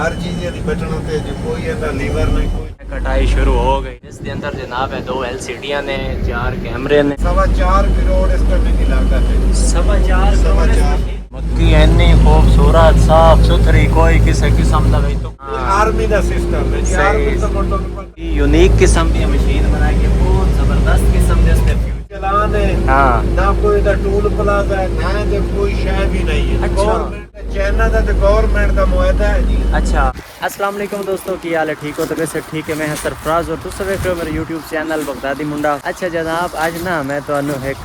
हर चीज दी बटन होते जो कोई ऐसा लीवर नहीं कोई। कटाई शुरू हो गई। इसके अंदर जनाब है 2 LCD ने, 4 कैमरे ने, 4.25 करोड़ इस टाइम की लागत है। 4.25 करोड़। 4.25 मक्की इतनी खूबसूरत साफ सुथरी, कोई किसी किस्म का तो आर्मी का सिस्टम है जी। आर्मी का यूनिक किस्म की मशीन बनाई है, बहुत जबरदस्त किस्म के इसके चलान है। हाँ ना कोई दा टूल प्लाजा है, ना तो कोई शय भी नहीं है। अच्छा। गवर्नमेंट चाइना का तो गवर्नमेंट का मुआहदा है जी। अच्छा, अस्सलाम वालेकुम दोस्तों, की हाल है? ठीक हो तो कैसे? ठीक है, मैं हाँ सरफराज और तुम देख रहे हो मेरे यूट्यूब चैनल बगदादी मुंडा। अच्छा जनाब, आज ना मैं तो एक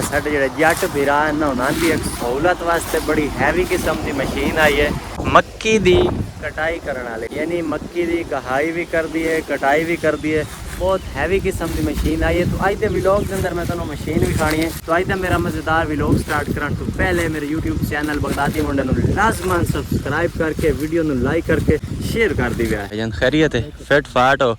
साढ़े जेह्ड़े जट भीरा ना उन्होंने एक सहूलत वास्ते बड़ी हैवी किस्म की मशीन आई है मक्की दी कटाई करने वाले, यानी मक्की दी कहाई भी कर दी है, कटाई भी कर दी है। बहुत हैवी किस्म की मशीन आई है। तो अज के विलॉग के अंदर मैं तुम्हें मशीन भी खानी है। तो अज का मेरा मज़ेदार विलॉग स्टार्ट करने तो पहले मेरे यूट्यूब चैनल बगदादी मुंडे लाजमन सब्सक्राइब करके वीडियो लाइक करके शेयर कर दी है। खैरियत है, फिट फाट हो।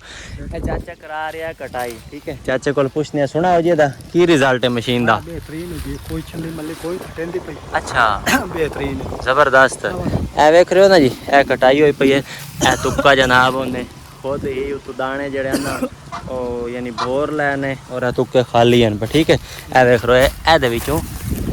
चाचा करा रहा है कटाई, ठीक है। चाचे को पूछने सुना हो जी की रिजल्ट है मशीन का? बेहतरीन है, कोई छंडी मल्ली कोई टेंदी पई। अच्छा, बेहतरीन जबरदस्त। ए वेख रहे हो ना जी, ए कटाई हुई पई है। ए तुक्का जनाब उन्हें खुद ही उत दाने जड़े ना ओ यानी बोर लैने और तुक्के खाली हैं, ठीक है। ए देख रहे हो ए दे विचों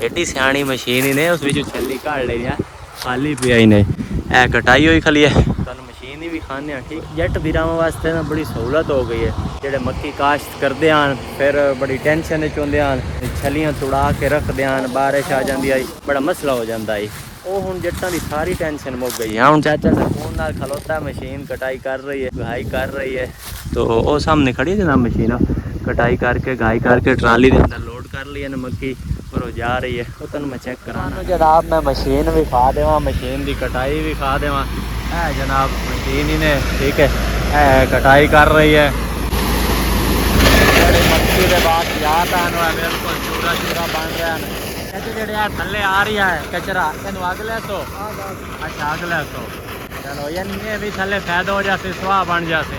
एडी सियाणी मशीन ही ने उस विचों छल्ली काढ़ ले रहा, खाली पिया ही नहीं। ए कटाई हुई खाली है, तुहानू मशीन ही भी खाने, ठीक। जट वीरावां वास्ते ना बड़ी सहूलत हो गई है। जेड़े मक्की काश्त करते हैं फिर बड़ी टेंशन चुंदे हैं, छलियां तुड़ा के रखते हैं, बारिश आ जाती है, बड़ा मसला हो जाता है। वो हुण जट्टां दी सारी टेंशन मुक गई है। हुण चाचा सकून नाल खलोता, मशीन कटाई कर रही है, घाई कर रही है। तो वो सामने खड़ी है जनाब मशीन, कटाई करके घाई करके ट्राली के अंदर लोड कर ली है ना मक्की, और वो जा रही है। वो तुहानू मैं चेक कराना जनाब, मैं मशीन भी खा देवां, मशीन की कटाई भी खा देवां। है जनाब मशीन ही ने, ठीक है, कटाई कर रही है। मक्की के बाद याद आना बिल्कुल चूरा चूरा बन रहा है। जेड़े थले आ रही है कचरा, इन अग ले तो अच्छा अग ले तो चलो, यानी ये भी थले फायदा हो जाते, सुहा बन जाते।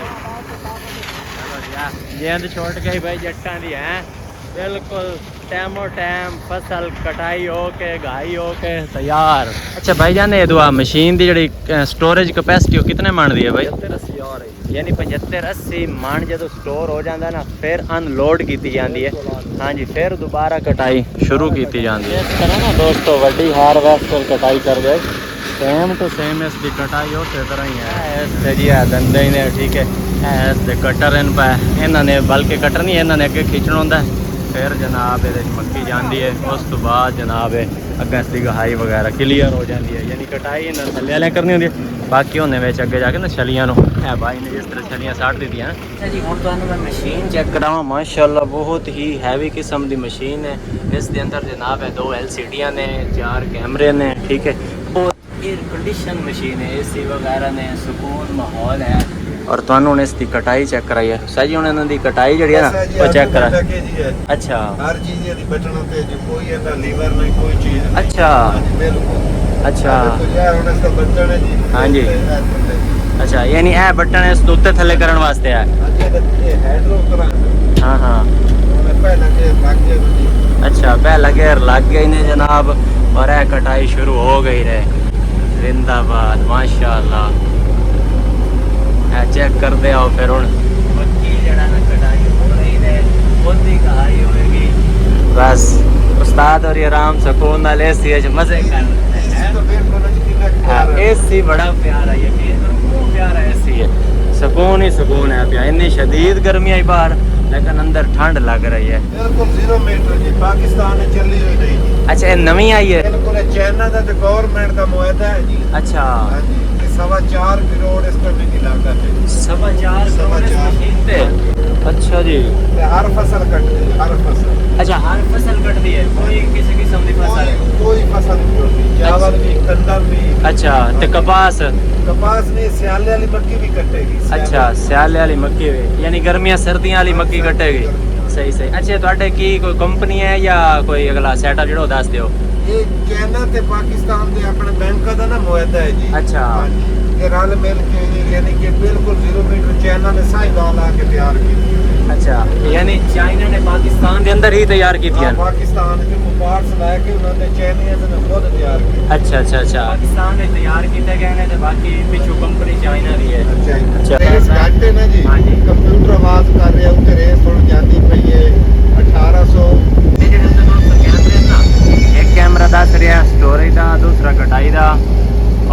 चलो यार गेंद छोड़ गई भाई जट्टां दी है, बिल्कुल टाइमो टाइम फसल कटाई हो के घाई हो के तैयार। अच्छा भाई जान, ये दुआ मशीन की जी स्टोरेज कैपेसिटी कितने मन दी है भाई? 75-80, यानी 75-80 मन जो स्टोर हो जाता ना, फिर अनलोड की जाती है। हाँ जी, फिर दोबारा कटाई शुरू की जाती है। इस तरह ना दोस्तों वड्डी हार्वेस्टर कटाई कर गए, सेम टू सेम इसकी कटाई उस तरह ही है। इस जी दंदे ही ने, ठीक है, इस कटर इन पे इन्होंने, बल्कि कटर नहीं इन्होंने अगे खींचना होंगे, फिर जनाब ये मक्की जाती है। उस तो बाद जनाब अगर इसकी गहाई वगैरह क्लीयर हो जाती है, यानी कटाई थले वाले करनी होंगी, बाकी होने अगे जाके ना छलियां भाई ने जिस तरह छलियां साट दी हैं। अच्छा जी, हुण तुहानू मैं मशीन चेक करावां। माशाअल्लाह बहुत ही हैवी किस्म की मशीन है। इसके अंदर जनाब है 2 LCD ने, 4 कैमरे ने, ठीक है, और एयर कंडीशन मशीन है, AC वगैरह ने, सुकून माहौल है। और तुहानू ने इसकी कटाई चेक कराई है। सही हुण इन्हां दी कटाई जिहड़ी है ना वो चेक करा। अच्छा, हर चीज दी बटन होते जो कोई ऐसा लीवर नहीं कोई चीज नहीं। अच्छा बिल्कुल अच्छा, तो यार हुण इसका बटन है जी। हाँ जी, अच्छा, यानी ए बटन है इस उत्ते थले करने वास्ते है। ये हाइड्रो तरह। हाँ हाँ, पहला के लग गया। अच्छा, पहला गेयर लग गई ने जनाब, और ए कटाई शुरू हो गई रे। जिंदाबाद, माशाअल्लाह। चेक कर दे आओ फिर। मक्की जड़ा ना कटाई हो रही है, खुदी कहाई होगी, बस उस्ताद और ये आराम सुकून नाल एसी मजे कर रहे हैं। एसी बड़ा प्यारा, यकीन करो प्यारा एसी है, सुकून ही सुकून है। प्यार इतनी शदीद गर्मी आई बाहर, लेकिन अंदर ठंड लग रही है। बिल्कुल 0 मीटर जी, पाकिस्तान में चली हुई नहीं। अच्छा, ये नवी आई है? बिल्कुल चाइना का तो गवर्नमेंट का मुआहदा है जी। अच्छा, 4.25 करोड़ इस करने की लागत है। 4.25 करोड़ इस मशीन पे? अच्छा जी, हर फसल कट रही है, हर फसल। अच्छा, हर फसल कटती है, कोई किसी किस्म की फसल? कोई फसल नहीं होती, चावल भी, गंदम भी। अच्छा, तो कपास? कपास नहीं, स्याले वाली मक्की भी कटेगी। अच्छा, स्याले वाली मक्की भी, यानी गर्मियां सर्दियां वाली मक्की कटेगी। सही सही। अच्छा, तुहाडे की कोई कंपनी है या कोई अगला सेटअप जो दस दियो? ये चाइना ते पाकिस्तान दे अपने बैंक का ना मुआहदा है जी। अच्छा, ये रल मिल के यानी कि बिल्कुल 0 मीटर चाइना ने साहिवाल आके तैयार की अच्छा यानी चाइना ने पाकिस्तान के अंदर ही तैयार की थी पाकिस्तान के पार्ट्स लाके उन्होंने चाइनीज ने खुद तैयार की अच्छा अच्छा अच्छा पाकिस्तान ने तैयार किए गए ने ते बाकी पिछू कंपनी चाइना दी है अच्छा रेस घाटे ना जी हाँ जी कंप्यूटर आवाज कर रहा उते रेस सुन जाती पई है 1800 एक कैमरा दस रहा स्टोरेज का दूसरा कटाई का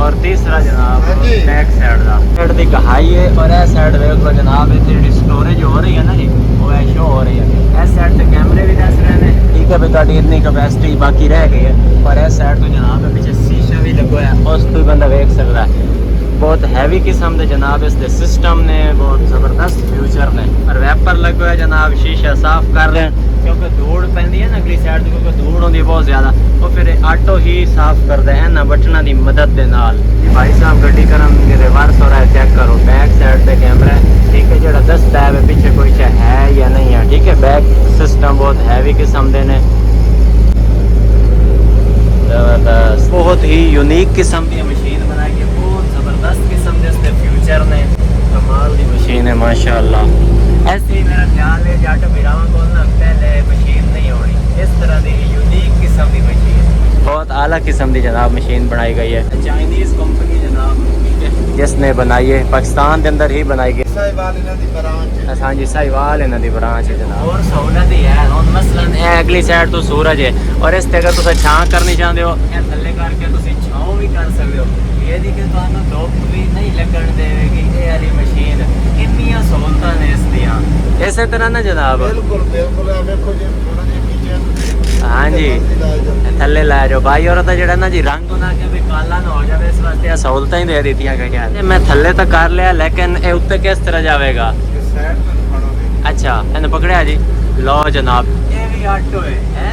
और तीसरा जनाब बैक साइड का साइड की कहाई है और इस साइड देख लो जनाब इतनी स्टोरेज हो रही है ना जी वो शो हो रही है इस साइड से कैमरे भी दस रहे हैं ठीक है भाई ताड़ी इतनी कैपेसिटी बाकी रह गई है और इस साइड तो जनाब पीछे शीशा भी लगा है उस तो बंदा देख सकता है बहुत हैवी किस्म के जनाब इसके सिस्टम ने बहुत ज़बरदस्त फ्यूचर ने और वैपर लगे है जनाब शीशा साफ कर रहे हैं क्योंकि धूड़ पैंदी है ना अगली साइड क्योंकि धूड़ होती है बहुत ज़्यादा वो फिर ऑटो ही साफ करते हैं ना बटना की मदद के नाल भाई साहब गड्डी करम रिवर्स हो रहा है चेक करो बैक साइड पे कैमरा ठीक है जो दसता है पीछे कोई है या नहीं है ठीक है बैक सिस्टम बहुत हैवी किस्म के ने जबरदस्त बहुत ही यूनिक किस्म की मशीन बनाई है बहुत ज़बरदस्त किस्म के फ्यूचर ने कमाल की मशीन है माशाल्लाह ऐसे ही मेरा ख्याल है जाट बिरावा को ना पहले मशीन नहीं होनी इस तरह की यूनिक किस्म की मशीन बहुत आला किस्म की जनाब मशीन बनाई गई है चाइनीज कंपनी जनाब जिसने बनाई है पाकिस्तान के अंदर ही बनाई गई साहिवाल इन्हां दी ब्रांच है हाँ जी साहिवाल इन्हां दी ब्रांच है जनाब और सहूलत ही है और मसलन है अगली साइड तो सूरज है और इस अगर तुम छां करनी चाहते हो थले करके तुम छां भी कर सकते हो ये दी कि तुहानू धुप भी नहीं लगन देगी ये वाली मशीन कितनी सहूलतां ने इस दियां इस तरह ना जनाब बिल्कुल बिल्कुल देखो जी थोड़ा जिहा नीचे हाँ जी थले ला जाओ भाई और जो ना जी रंग ना के भी काला ना हो जाए इस वास्ते सहूलतां ही दे दी गई मैं थले तो कर लिया लेकिन ये उत्ते किस तरह जाएगा साइड में खड़ोगे अच्छा मैंने पकड़िया जी लो जनाब ये भी ऑटो है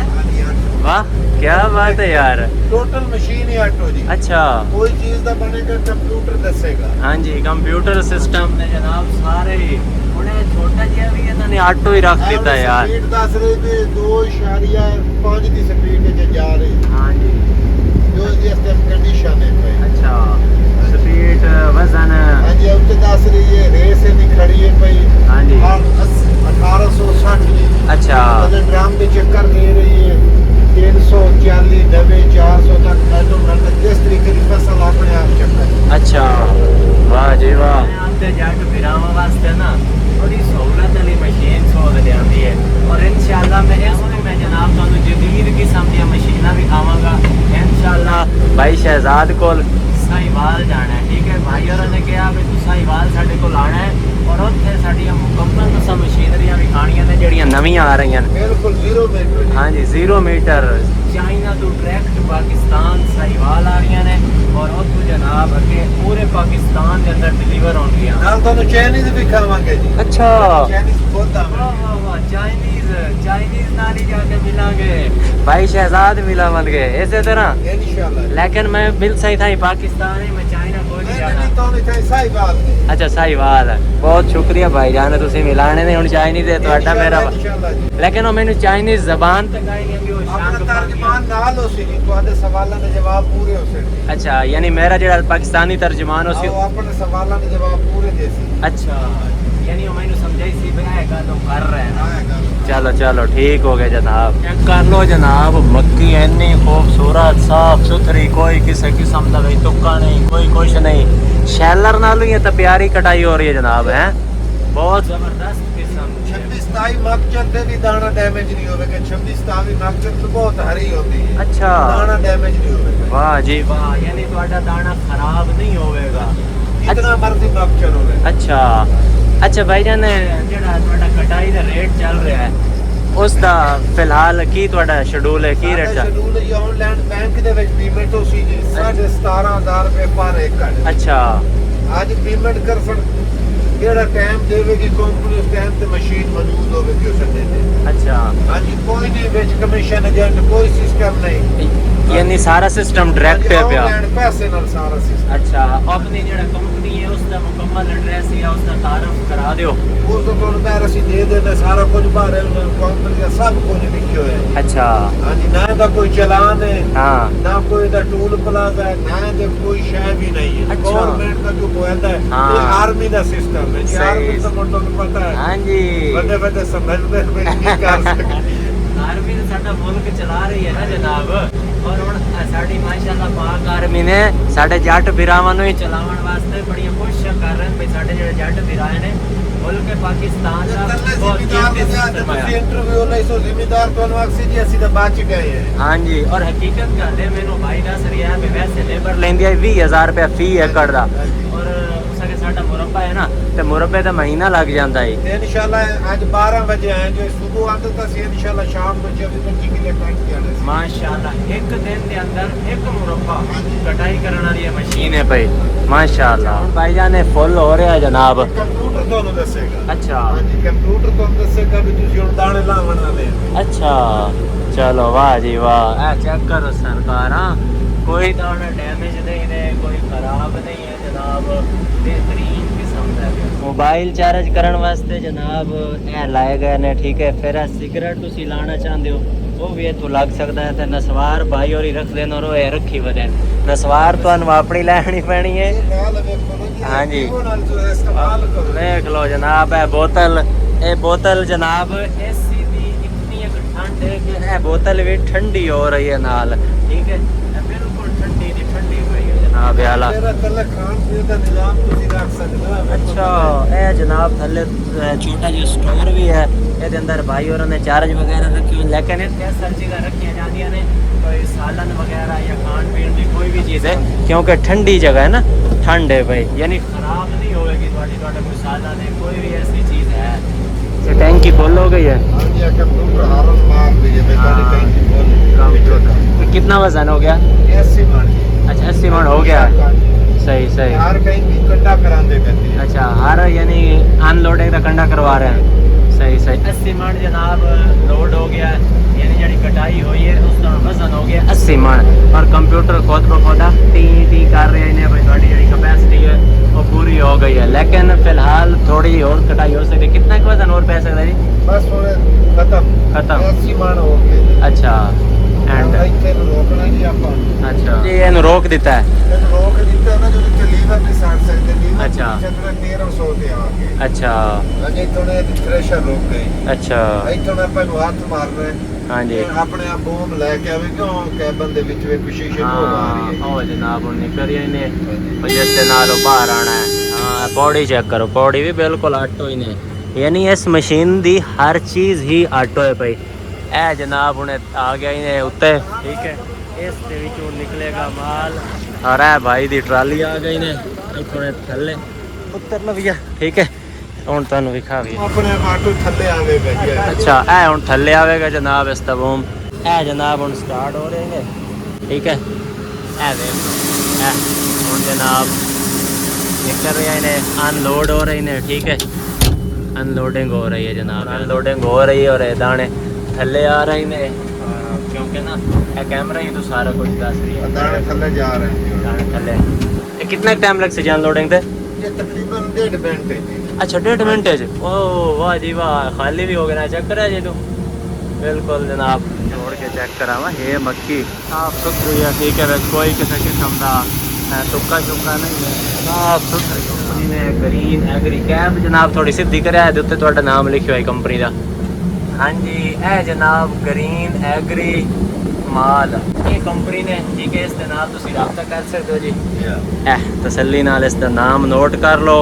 वाह क्या बात है यार टोटल मशीन ही ऑटो जी अच्छा कोई चीज दा बनेगा कंप्यूटर दसेगा हाँ जी कंप्यूटर सिस्टम ने जनाब सारे उन्हें छोटा जिहा भी इन्होंने ऑटो ही रख दिता यार स्पीड दस रही थी 2.5 की स्पीड पे जा रही हाँ जी जो इस टाइम कंडीशन है भाई अच्छा स्पीड वजन हाँ जी अब तो दस रही है रेस नहीं खड़ी है भाई हाँ जी 1860 की अच्छा मतलब ड्राम पे चक्कर दे रही है 340 90 400 तक ऑटोमेटिक जिस तरीके की फसल अपने आप चक्कर अच्छा वाह जी वाह आते जाट बिरावा वास्ते ना बड़ी सहूलत वाली मशीन सोच लियांदी है और इंशाल्लाह मैं जनाब तुहानू जदीद किस्म दी मशीनां भी खावांगा इंशाल्लाह भाई शहजाद कोल साहिवाल जाना है ठीक है भाई और ने कहा भी तू साहिवाल साडे कोल आना है और उत्थे साडियां मुकम्मल तुसां मशीनरियां भी खाणियां ने जेहड़ियां नवीं आ रही हैं बिल्कुल 0 मीटर हाँ जी 0 मीटर चाइना तो डायरेक्ट पाकिस्तान साहिवाल आ रही ने और उत्थों जनाब अगे पूरे पाकिस्तान के अंदर डिलीवर होंगियां नाल तुहानू चाइनीज भी खावांगे जी अच्छा चाइनीज खुद आवे वाह वाह चाइनीज नाल ही जाके मिलांगे भाई शहजाद मिला मन गए इसी तरह इंशाल्लाह लेकिन मैं मिल सही था पाकिस्तान ही मैं चाइना कोई नहीं जाना नहीं तो नहीं चाहिए साहिवाल अच्छा साहिवाल बहुत शुक्रिया भाई जान तुसी मिलाने ने हुन चाइनीज है ਤੁਹਾਡਾ मेरा इंशाल्लाह जी लेकिन वो मैंने चाइनीज जबान तक आई नहीं कि वो अपना शांत तर्जमान नाल हो सी जी ਤੁਹਾਡੇ ਸਵਾਲਾਂ ਦੇ ਜਵਾਬ ਪੂਰੇ ਹੋ ਸੇ अच्छा यानी मेरा जो पाकिस्तानी तर्जमान हो सी ਉਹ ਆਪਣੇ ਸਵਾਲਾਂ ਦੇ ਜਵਾਬ ਪੂਰੇ ਦੇ ਸੀ अच्छा यानी वो मैंने समझाई सी भाई का तो कर रहे हैं ਆਏਗਾ चलो चलो ठीक हो गया जनाब चेक कर लो जनाब मक्की इतनी खूबसूरत साफ सुथरी कोई किसी किस्म का कोई तुक्का नहीं कोई कुछ नहीं शैलर नालों ही तो प्यारी कटाई हो रही है जनाब है बहुत जबरदस्त किस्म 26-27 मकचद ਦੇ ਵੀ ਦਾਣਾ ਡੈਮੇਜ ਨਹੀਂ ਹੋਵੇਗਾ 26-27 मकचद तो बहुत हरी होती है अच्छा ਦਾਣਾ डैमेज नहीं होवेगा वाह जी वाह यानी ਤੁਹਾਡਾ दाना खराब नहीं होवेगा जितना मर्जी मकचद होवे अच्छा अच्छा भाईजान ਜਿਹੜਾ ਤੁਹਾਡਾ ਕਟਾਈ ਦਾ ਰੇਟ ਚੱਲ ਰਿਹਾ ਹੈ ਉਸ ਦਾ ਫਿਲਹਾਲ ਕੀ ਤੁਹਾਡਾ ਸ਼ਡਿਊਲ ਹੈ ਕੀ ਰੇਟ ਚੱਲ ਸ਼ਡਿਊਲ ਜੀ ਆਨਲਾਈਨ ਬੈਂਕ ਦੇ ਵਿੱਚ ਪੇਮੈਂਟ ਹੋ ਸੀ ਜੀ 17000 ਰੁਪਏ ਪਰ ਏਕੜ ਅੱਛਾ ਅੱਜ ਪੇਮੈਂਟ ਕਰ ਸਕ ਜਿਹੜਾ ਟਾਈਮ ਦੇਵੇਗੀ ਕੰਪਨੀ ਉਸ ਟਾਈਮ ਤੇ ਮਸ਼ੀਨ ਮੌਜੂਦ ਹੋਵੇਗੀ ਉਸ ਅੱਡੇ ਤੇ ਅੱਛਾ ਹਾਂਜੀ ਕੋਈ ਨਹੀਂ ਵਿੱਚ ਕਮਿਸ਼ਨ ਏਜੰਟ ਕੋਈ ਸਿਸਟਮ ਨਹੀਂ यानी सारा सिस्टम डायरेक्ट है पिया ऑनलाइन पैसे ਨਾਲ ਸਾਰਾ ਸਿਸਟਮ अच्छा अपनी ਜਿਹੜਾ ਕੰਪਨੀ ਹੈ ਉਸ ਦਾ ਮੁਕੰਮਲ ਐਡਰੈਸ ਸੀ ਉਸਦਾ ਤਾਰਫ ਕਰਾ ਦਿਓ। ਉਸ ਤੋਂ ਤੁਹਾਨੂੰ ਪੈਰ ਅਸੀਂ ਦੇ ਦੇਣਾ ਸਾਰਾ ਕੁਝ ਬਾਹਰ ਕੰਪਨੀ ਦਾ ਸਭ ਕੁਝ ਲਿਖਿਆ ਹੋਇਆ ਹੈ। ਅੱਛਾ ਹਾਂਜੀ ਨਾ ਇਹਦਾ ਕੋਈ ਚਲਾਨ ਹੈ ਹਾਂ ਨਾ ਕੋਈ ਦਾ ਟੂਲ ਪਲਾਜ਼ਾ ਹੈ ਨਾ ਇਹਦੇ ਕੋਈ ਸ਼ੈ ਵੀ ਨਹੀਂ ਹੈ। ਅੱਛਾ। ਗਵਰਨਮੈਂਟ ਦਾ ਜੋ ਹੋਇਆ ਹੈ ਹਾਂ। ਇਹ ਆਰਮੀ ਦਾ ਸਿਸਟਮ ਹੈ ਜੀ। ਸਹੀ। ਆਰਮੀ ਦਾ ਤੁਹਾਨੂੰ ਪਤਾ ਹੈ ਹਾਂਜੀ ਵੱਡੇ ਵੱਡੇ ਸਮਝਦੇ ਹੋਏ ਨਹੀਂ ਕਰ ਸਕਦੇ। ਆਰਮੀ ਨੇ ਸਾਡਾ ਮੁਲਕ ਚਲਾ ਰਹੀ ਹੈ ਨਾ ਜਨਾਬ, ਔਰ ਹੁਣ ਸਾਡੀ ਮਾਸ਼ਾਅੱਲਾ ਪਾਕ ਆਰਮੀ ਨੇ ਸਾਡੇ ਜੱਟ ਵੀਰਾਵਾਂ ਨੂੰ ਹੀ ਚਲਾਉਣ ਵਾਸਤੇ ਬੜੀਆਂ ਕੋਸ਼ਿਸ਼ਾਂ ਕਰ ਰਹੇ ਨੇ ਵੀ ਸਾਡੇ ਜਿਹੜੇ ਜੱਟ ਵੀਰਾਂ ਨੇ ਮੁਲਕ ਪਾਕਿਸਤਾਨ ਦਾ ਬਹੁਤ ਕੀਮਤੀ ਸਿਸਟਮ ਹੈ। ਇੰਟਰਵਿਊ ਲਈ ਸੋ ਜ਼ਿੰਮੇਦਾਰ ਤੁਹਾਨੂੰ ਅਕਸੀ ਜੀ ਅਸੀਂ ਤਾਂ ਬਚ ਗਏ ਹਾਂ। ਹਾਂਜੀ ਔਰ ਹਕੀਕਤ ਗੱਲ ਹੈ ਮੈਨੂੰ ਭਾਈ ਦੱਸ ਰਿਹਾ ਵੀ ਵੈਸੇ ਲੇਬਰ ਲੈਂਦੀ ਹੈ 20,000 ਰੁਪਏ ਫੀ ਏਕੜ ਦਾ, ਔਰ ਉਸਕੇ ਸਾਡਾ ਮੁਰੱਬਾ ਹੈ ਨਾ ਤੇ ਮੁਰੱਬੇ ਦਾ ਮਹੀਨਾ ਲੱਗ ਜਾਂਦਾ ਹੈ। ਤੇ ਇਨਸ਼ਾਅੱਲਾ ਅੱਜ 12 ਵਜੇ ਆਏ ਜੋ ਸੁਬਹ ਆਂਦੇ ਤਾਂ ਸੀ ਇਨਸ਼ਾਅੱਲਾ ਸ਼ਾਮ ਨੂੰ 24-25 ਕਿਲੇ ਟੈਂਕ ਜਾਣੇ ਸੀ। माशाल्लाह एक दिन के अंदर एक मुरब्बा कटाई करने वाली मशीन है भाई माशाल्लाह। भाईजान ने फुल हो रहा है जनाब। ਕੰਪਿਊਟਰ ਤੁਹਾਨੂੰ ਦੱਸੇਗਾ। अच्छा ਹਾਂਜੀ ਕੰਪਿਊਟਰ ਤੁਹਾਨੂੰ ਦੱਸੇਗਾ ਵੀ ਤੁਸੀਂ ਹੁਣ ਦਾਣੇ ਲਾਵਣ ਵਾਲੇ ਹੋ। अच्छा चलो वाह जी वाह। चेक करो सरकार, कोई दाना डैमेज नहीं है, कोई खराब नहीं है जनाब, बेहतरीन किस्म का। मोबाइल चार्ज करने वास्ते जनाब ए लाए गए ने, ठीक है। फिर सिगरेट तुसी लाना चाहते हो वो भी इतों लग सकता है। तो नसवार भाई और ही रख देना रो रखी वजह नसवार तो अपनी लैनी पैनी है। ਨਾਲ ਵੇਖੋ ਨਾ ਜੀ। हाँ जी ਨਾਲ ਜੋ ਇਸਤੇਮਾਲ ਕਰੋ। देख लो जनाब है बोतल, ये बोतल जनाब एसी दी इतनी एक ठंड है कि ये बोतल भी ठंडी हो रही है नाल, ठीक है। ये बिल्कुल ठंडी दी ठंडी हुई है जनाब आला। ਤੇਰਾ ਕੱਲਾ ਖਾਣ ਪੀਣ ਦਾ ਨਿਜ਼ਾਮ ਤੁਸੀਂ ਰੱਖ ਸਕਦੇ ਹੋ। अच्छा ये जनाब थले छोटा जो स्टोर भी है, ये अंदर भाई और ने चार्ज वगैरह रखी हुई, लेकिन ये सर जगह रखी जाती ने कोई सालन वगैरह या खान पीन की कोई भी चीज़ है, क्योंकि ठंडी जगह है ना, ठंड है भाई, यानी खराब नहीं होएगी थोड़ी कोई सालन है कोई भी ऐसी चीज़ है। ये टैंकी फुल हो गई है। ਹਾਂਜੀ ਇਹ ਕੰਪਿਊਟਰ ਹਾਰਨ ਮਾਰ ਦੀ ਹੈ ਬੇਟਾ ਟੈਂਕੀ ਫੁੱਲ। कंप्यूटर कितना वजन हो गया? 80 ਮਣ। अच्छा 80 मन हो गया, सही सही। ਹਰ ਕहीं ਵੀ ਕੰਡਾ ਕਰਾਉਂਦੇ ਪੈਂਦੇ ਆ। अच्छा हर यानी अनलोडिंग का कंडा करवा रहे हैं, सही सही। 80 मन जनाब लोड हो गया, यानी जड़ी कटाई हुई है उसका वजन हो गया 80 मन। और कंप्यूटर खुद ब खुद टी कर रहे हैं भाई, थोड़ी जड़ी कैपेसिटी है वो पूरी हो गई है, लेकिन फिलहाल थोड़ी और कटाई हो सकती है। कितना का वजन और पै सकता है जी? ਬਸ ਹੁਣ ਖਤਮ 80 ਮਣ ਹੋ ਗਏ। अच्छा एंड ਇੱਥੇ ਨੂੰ ਰੋਕਣਾ ਜੀ ਆਪਾਂ। अच्छा जी ਇਹਨੂੰ रोक दिता है। ਇਹਨੂੰ ਰੋਕ ਦਿੱਤਾ ਨਾ ਜਦੋਂ ਕਿ ਲੀਵਰ ਨਹੀਂ ਸਾੜ ਸਕਦੇ। ਲੀਵਰ ਅੱਛਾ। ਜਦੋਂ 1300 ਤੇ ਆ ਗਏ। अच्छा ਅਜੇ ਥੋੜੇ ਥ੍ਰੈਸ਼ਰ ਰੋਕ ਗਏ। अच्छा ਇੱਥੋਂ ਆਪਾਂ ਨੂੰ ਹੱਥ ਮਾਰਨਾ ਹੈ। हाँ जी ਆਪਣੇ ਆਪ ਬੋਮ ਲੈ ਕੇ ਆਵੇ ਕਿਉਂ ਕੈਬਨ ਦੇ ਵਿੱਚ ਵੀ ਸ਼ੀਸ਼ੇ ਤੋਂ ਆ ਰਹੀ ਹੈ। हाँ जनाब उन्हें करिए ने जिससे नालों बाहर आना है। हाँ पौड़ी चेक करो, पौड़ी भी बिल्कुल आटो ही ने, यानी इस मशीन दी हर चीज़ ही आटो है भाई। ए जनाब उन्हें आ गया ही ने उत्ते, ठीक है। इस दे विचों निकलेगा माल, और ए भाई दी ट्राली आ गई ने इथों थल्ले उतर लो भैया, ठीक है। ਹੁਣ ਤੁਹਾਨੂੰ ਵਿਖਾ ਵੀ ਆਪਣੇ ਆਟੋ ਥੱਲੇ ਆਵੇਗਾ ਜੀ। अच्छा ए ਹੁਣ ਥੱਲੇ ਆਵੇਗਾ ਜਨਾਬ ਇਸ ਤਬੂਮ। ਇਹ ਜਨਾਬ ਹੁਣ ਸਟਾਰਟ ਹੋ ਰਹੇ ਨੇ, ਠੀਕ ਹੈ। ਇਹ ਦੇਖ ਲਓ ਹੁਣ ਜਨਾਬ ਨਿਕਲ ਰਹੇ ਨੇ, ਅਨਲੋਡ ਹੋ ਰਹੇ ਨੇ, ਠੀਕ ਹੈ। अनलोडिंग हो रही है जनाब, अनलोडिंग हो रही है और ये दाने थल्ले आ रहे ने, क्योंकि ना ये कैमरा ही तो सारा कुछ दस रही है। ਦਾਣੇ ਥੱਲੇ ਜਾ ਰਹੇ ਨੇ। दाने थल्ले ये कितना टाइम लग से अनलोडिंग थे? ਇਹ ਤਕਰੀਬਨ 1.5 ਘੰਟੇ ਜੀ। अच्छा 1.5 मिनट है। ओ वाह जी वाह, खाली भी हो गया ना, चेक करा जी तू बिल्कुल जनाब छोड़ के चेक करा वा। ये मक्की साफ सुथरी है, ठीक है। बस कोई किसी किस्म का तुक्का चुक्का नहीं है, साफ सुथरी कंपनी ने ग्रीन एग्री कैब जनाब थोड़ी सीधी करा है, उत्ते ਤੁਹਾਡਾ नाम लिखियो है कंपनी का। हाँ जी ए जनाब ग्रीन एग्री माल ये कंपनी ने, ठीक है। इस दे नाल तुसी राब्ता कर सकते हो जी। तसल्ली नाल इसका नाम नोट कर लो,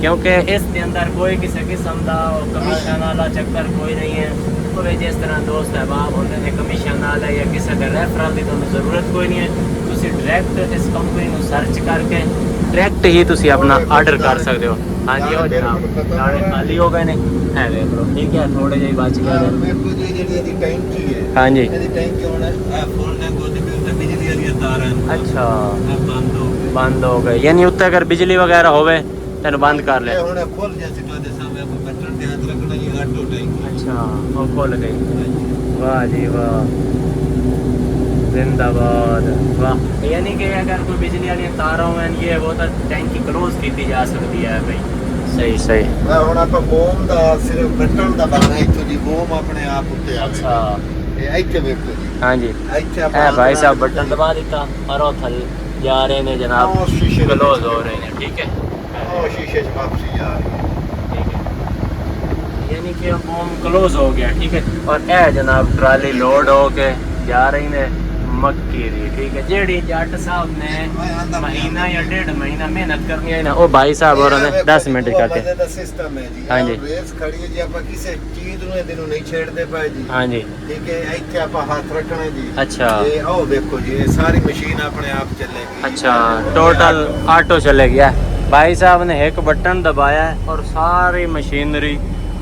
क्योंकि इस दे अंदर कोई किसी किस्म का कमीशन वाला चक्कर कोई नहीं है। कोई जिस तरह दोस्त अहबाब होंगे ने कमीशन वाला या किसी का रेफरल की तुम्हें जरूरत कोई नहीं है। तुसी डायरैक्ट इस कंपनी को सर्च करके डायरैक्ट ही तुसी अपना आर्डर कर सकते हो। हाँ जी हो जनाब दाने खाली हो गए ने, है देख लो, ठीक है। थोड़े ਜਿਹੇ बच गए ने। ਵੇਖੋ ਜੀ ਜਿਹੜੀ ਇਹਦੀ ਟੈਂਕੀ ਹੈ। हाँ जी ਇਹਦੀ ਟੈਂਕੀ ਹੁਣ ਇਹ ਫੁੱਲ ਟੈਂਕ ਉਹਦੇ ਵੀ ਉੱਤੇ ਬਿਜਲੀ ਵਾਲੀਆਂ ਤਾਰਾਂ ਹਨ। अच्छा ਇਹ ਬੰਦ ਹੋ ਗਈ। बंद हो गए, यानी उत्ते अगर बिजली वगैरह होवे तेन बंद कर ले। ਇਹ ਹੁਣ ਖੁੱਲ ਜਾਂਦੀ ਤੁਹਾਡੇ ਸਾਹਮਣੇ ਆਪਾਂ ਬਟਨ ਤੇ ਹੱਥ ਰੱਖਣਾ ਜੀ ਆਟੋ ਟੈਂਕੀ। अच्छा वो खुल गई, वाह जी वाह, जिंदाबाद वाह। यानी कि अगर कोई बिजली वाली तार हो ये वो तो टैंकी क्लोज की जा सकती है भाई, ਸਹੀ ਸਹੀ। ਹੁਣ ਆਪਾਂ ਬੋਮ ਦਾ ਸਿਰਫ ਬਟਨ ਦਾ ਬਣਾਇਆ ਇੱਥੋਂ ਦੀ ਬੋਮ ਆਪਣੇ ਆਪ ਉੱਤੇ ਆਵੇ। ਅੱਛਾ ਇਹ ਇੱਥੇ ਵੇਖੋ ਜੀ, ਹਾਂਜੀ ਇੱਥੇ ਇਹ ਭਾਈ ਸਾਹਿਬ ਬਟਨ ਦਬਾ ਦਿੱਤਾ और वो थल जा रहे ने जनाब, ਉਹ ਸ਼ੀਸ਼ੇ ਦੇ क्लोज हो रहे हैं। ठीक है, ਉਹ ਸ਼ੀਸ਼ੇ 'ਚ ਵਾਪਸੀ ਜਾ ਰਹੀ ਹੈ। ठीक है, यानी कि बूम क्लोज हो गया। ठीक है, और ए जनाब ट्राली लोड हो के जा रही ने मक्की दी। ठीक है, जेड़ी जट साहब ने महीना या 1.5 महीना मेहनत करनी है ना, वो भाई साहब और ने 10 मिनट करके। ਮਜ਼ੇ ਦਾ ਸਿਸਟਮ ਹੈ ਜੀ। हाँ जी। ਰੇਸ ਖੜੀ ਹੈ ਜੀ, ਆਪਾਂ ਕਿਸੇ ਚੀਜ਼ ਨੂੰ ਇਹਦੇ ਨੂੰ ਨਹੀਂ ਛੇੜਦੇ ਪਏ ਜੀ। हाँ जी, ਠੀਕ ਹੈ, ਇੱਥੇ ਆਪਾਂ ਹੱਥ ਰੱਖਣਾ ਜੀ। अच्छा ਇਹ ਉਹ ਦੇਖੋ ਜੀ, ਇਹ ਸਾਰੀ ਮਸ਼ੀਨ ਆਪਣੇ ਆਪ ਚੱਲੇਗੀ। अच्छा, टोटल ऑटो चले गया। भाई साहब ने एक बटन दबाया है और सारी मशीनरी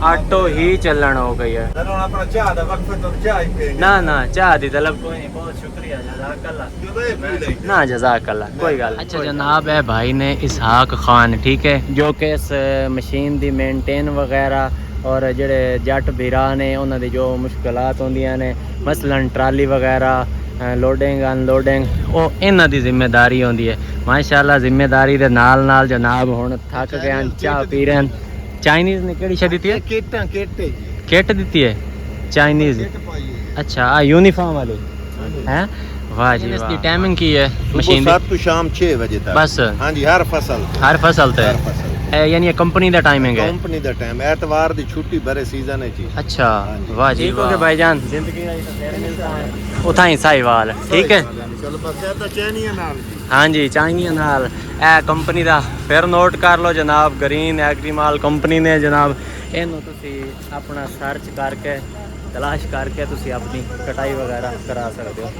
ऑटो ही चलन हो गई है। ਹੁਣ ਆਪਣਾ ਚਾਹ ਦਾ ਵਕਤ ਤੋਂ ਚਾਹ ਹੀ ਪੀਏਂਗੇ। ना ना चाह दी तलब कोई नहीं, बहुत शुक्रिया जज़ाकल्लाह। ਜਦੋਂ ਇਹ ਪੀ ਲਈ ना जज़ाकल्लाह, कोई गल। अच्छा जनाब, है भाई ने इसहाक खान, ठीक है, जो कि इस मशीन दी मेंटेन वगैरह और जेड़े जट भीरा ने उन्हां दी जो मुश्किलात होंदियां ने, मसलन ट्राली वगैरह लोडिंग अनलोडिंग, वो इन्हां दी जिम्मेदारी होंदी है। माशाल्लाह जिम्मेदारी दे नाल जनाब हुण थक गए हैं, चाह पी रहे हैं। चाइनीज़ ने केड़ी शे दी है? ਕਿੱਟਾਂ ਕਿੱਟੇ ਜੀ, किट दी है चाइनीज़। ਕਿੱਟ ਪਾਈ ਹੈ। अच्छा, यूनिफॉर्म वाली हैं? वाह जी वाह। इसकी टाइमिंग की है मशीन दी? 7 ਤੋਂ ਸ਼ਾਮ 6 ਵਜੇ ਤੱਕ। बस ਹਾਂਜੀ, ਹਰ ਫਸਲ ਤੇ। हर फसल ते ਹਰ ਫਸਲ यानी कंपनी दा टाइमिंग है? ਕੰਪਨੀ ਦਾ ਟਾਈਮ ਐਤਵਾਰ ਦੀ ਛੁੱਟੀ ਬਰੇ ਸੀਜ਼ਨ ਹੈ ਜੀ। अच्छा, हाँ जी। वाह जी वाह भाईजान, जिंदगी का ये फेर मिलता है उथा ही साहिवाल। ठीक है, ਚਲੋ ਬਸ ਇਹ ਤਾਂ ਚੈਨੀਆਂ ਨਾਲ ਜੀ। हाँ जी, चाहिए नाल ए कंपनी दा फिर नोट कर लो जनाब, ग्रीन एग्रीमाल कंपनी ने जनाब इन्हों तुसी अपना सर्च करके तलाश करके तुसी अपनी कटाई वगैरह करा सकते हो।